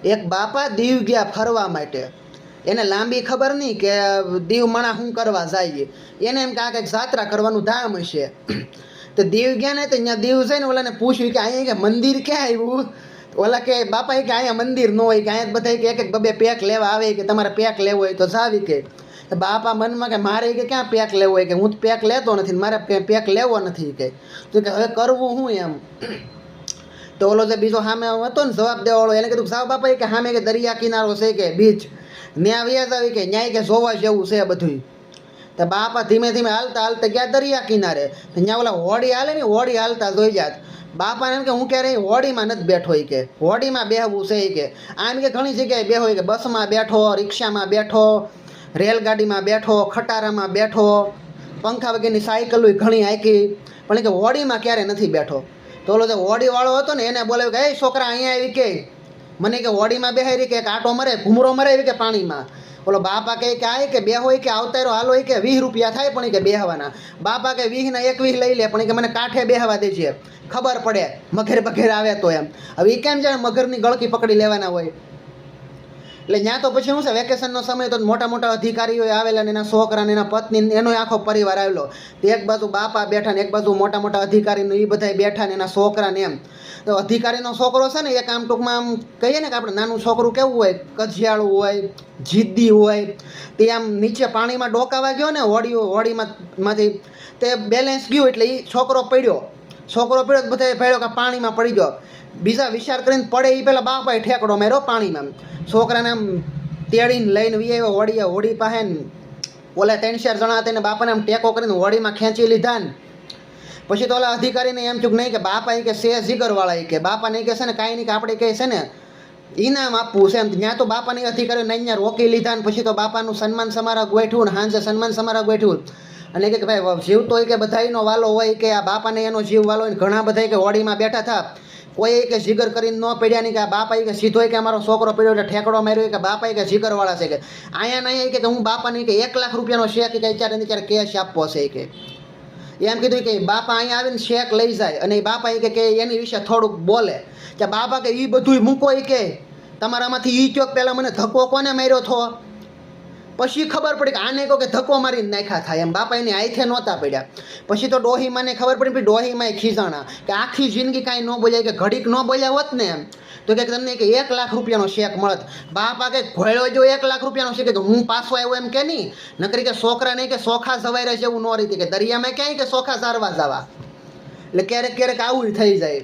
એક બાપા દીવ ગયા ફરવા માટે. એને લાંબી ખબર નહીં કે દીવ મણા શું કરવા જાય. એને એમ કે આ કંઈક જાત્રા કરવાનું ધામ હશે. તો દીવ ગયા ને તો અહીંયા દીવ જઈને ઓલાને પૂછ્યું કે અહીંયા કે મંદિર ક્યાં આવ્યું. ઓલા કે બાપા કે અહીંયા મંદિર ન હોય કે અહીંયા બધા કે એક બબે પેક લેવા આવે કે તમારે પેક લેવો હોય તો જાવી કે. બાપા મનમાં કે મારે કે ક્યાં પેક લેવો હોય કે હું તો પેક લેતો નથી, મારે પેક લેવો નથી કે. તો કે હવે કરવું શું એમ. તો ઓલો જે બીજો સામે હતો ને જવાબ દેવાળો એને કીધું સાવ બાપા કે સામે કે દરિયા કિનારો છે કે બીચ ન્યા વ્યાજ આવી કે ન્યાય કે જોવા જેવું છે બધું. તો બાપા ધીમે ધીમે હાલતા હાલતા ગયા દરિયા કિનારે. ત્યાં ઓલા હોડી હાલે ને હોડી હાલતા જોઈ જાત. બાપાને એમ કે હું ક્યારે હોડીમાં નથી બેઠો કે હોડીમાં બેહવું છે કે આમ કે ઘણી જગ્યાએ બેહો કે બસમાં બેઠો, રિક્ષામાં બેઠો, રેલગાડીમાં બેઠો, ખટારામાં બેઠો, પંખા વગેરેની સાયકલ ઘણી હાંકી, પણ કે હોડીમાં ક્યારે નથી બેઠો. તો ઓલો જે હોડીવાળો હતો ને એને બોલાવ્યું કે એ છોકરા અહીંયા આવી કે મને કે હોડીમાં બેહારી કે આટો મરે ઘૂમરો મરે કે પાણીમાં. ઓલો બાપા કહે કે આ કે બે હોય કે આવતારો હાલો કે 20 રૂપિયા થાય પણ કે બેહવાના. બાપા કે 20 ના 21 લઈ લે પણ કે મને કાંઠે બેહવા દેજે, ખબર પડે મગર બગેર આવે તો એમ. હવે એ કેમ જાણે મગરની ગળકી પકડી લેવાના હોય. એટલે ત્યાં તો પછી શું છે વેકેશનનો સમય તો મોટા મોટા અધિકારીઓ આવેલા ને એના છોકરા ને એના પત્ની એનો આખો પરિવાર આવેલો. તો એક બાજુ બાપા બેઠા ને એક બાજુ મોટા મોટા અધિકારીને એ બધા બેઠા ને એના છોકરા ને એમ. તો અધિકારીનો છોકરો છે ને એક આમ ટૂંકમાં આમ કહીએ ને કે આપણે નાનું છોકરું કેવું હોય, કજિયાળું હોય, જિદ્દી હોય. તે આમ નીચે પાણીમાં ડોકાવા ગયો ને હોડીમાંથી તે બેલેન્સ ગયું એટલે એ છોકરો પડ્યો બધા ભેળ્યો કે પાણીમાં પડી ગયો. બીજા વિચાર કરીને પડે એ પહેલાં બાપાએ ઠેકડો માર્યો પાણીમાં. છોકરાને આમ તેડીને લઈને વી આવ્યો હોડી પાસે ને ઓલા 3-4 જણા હતા ને બાપાને આમ ટેકો કરીને હોડીમાં ખેંચી લીધા ને. પછી તો ઓલા અધિકારીને એમ ચૂક નહીં કે બાપા એ કે સે જીગરવાળા કે બાપાને કહે છે ને કાંઈ નહીં કે આપણે કહે છે ને ઇનામ આપવું છે એમ. ત્યાં તો બાપાની અધિકારીઓને અહીંયા રોકી લીધા ને પછી તો બાપાનું સન્માન સમારોહ ગોઠવ્યું ને સાંજે સન્માન સમારોહ ગોઠવ્યું. અને કે ભાઈ જીવ તો કે બધાનો વાલો હોય કે આ બાપાને એનો જીવ વાલો હોય. ઘણા બધા કે હોડીમાં બેઠા હતા કોઈ કે જીગર કરીને ન પડ્યા નહીં કે આ બાપા કે સીધો કે અમારો છોકરો પડ્યો એટલે ઠેકડો માર્યો કે બાપા કે જીગરવાળા છે કે અહીંયા નહીં કે હું બાપાને કે 1 લાખ રૂપિયાનો શેક કે ત્યારે કેશ આપવો છે કે એમ કીધું કે બાપા અહીંયા આવીને શેક લઈ જાય અને બાપા કે એની વિશે થોડુંક બોલે કે બાપા કે એ બધું મૂકો કે તમારામાંથી એ ચોક પહેલાં મને ધક્કો કોને માર્યો થો. પછી ખબર પડી કે આને કહો કે ધક્કો મારીને નાખ્યા થાય એમ. બાપા એની હાથે નહોતા પડ્યા. પછી તો ડોહીમાને ખબર પડી ડોહીમાં ખીજાણા કે આખી જિંદગી કાંઈ ન બોલ્યા કે ઘડીક ન બોલ્યા હોત ને એમ તો કે તમને કે 1 લાખ રૂપિયાનો શેક મળત. બાપા કે ઘોડો જો 1 લાખ રૂપિયાનો શેક કે હું પાછો આવ્યો એમ કે નહીં નકરી કે છોકરા નહીં કે સોખા જવાય રહે જેવું ન રીતે કે દરિયામાં ક્યાંય કે સોખા સારવા જવા. એટલે ક્યારેક આવું થઈ જાય.